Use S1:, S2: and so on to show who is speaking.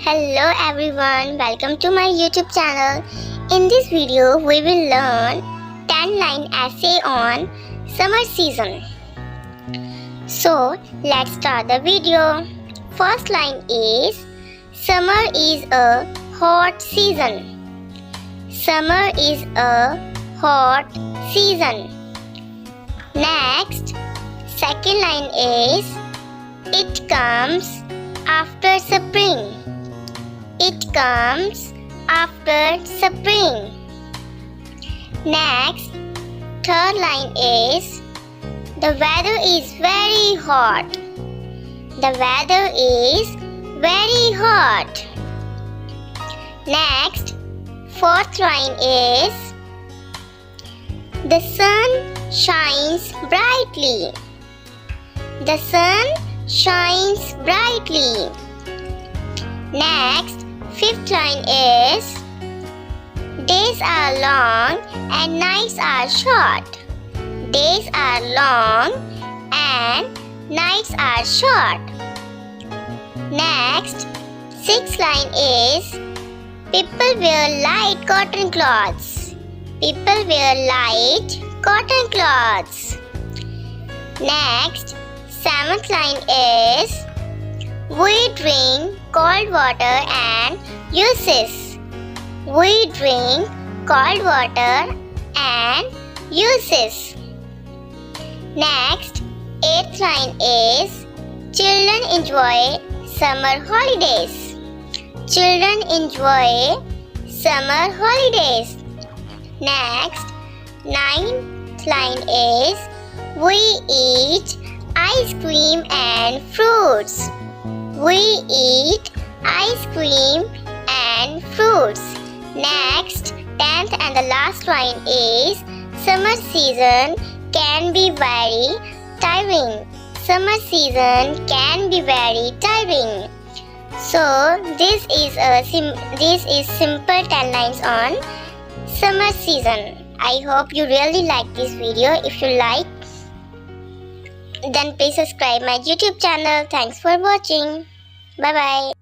S1: Hello everyone, welcome to my YouTube channel. In this video, we will learn 10-line essay on summer season. So, let's start the video. First line is, summer is a hot season. Summer is a hot season. Next, second line is, it comes after spring. It comes after spring. Next, third line is, the weather is very hot. The weather is very hot. Next, fourth line is, the sun shines brightly. The sun shines brightly. Next, fifth line is, days are long and nights are short. Days are long and nights are short. Next, sixth line is, people wear light cotton clothes. People wear light cotton clothes. Next, seventh line is, we drink cold water and uses. We drink cold water and uses. Next, eighth line is, children enjoy summer holidays. Children enjoy summer holidays. Next, ninth line is, we eat ice cream and fruits. We eat ice cream and fruits. Next, 10th and the last line is, summer season can be very tiring. Summer season can be very tiring. So this is simple 10 lines on summer season. I hope you really like this video. If you like, then please subscribe my YouTube channel. Thanks for watching. Bye bye.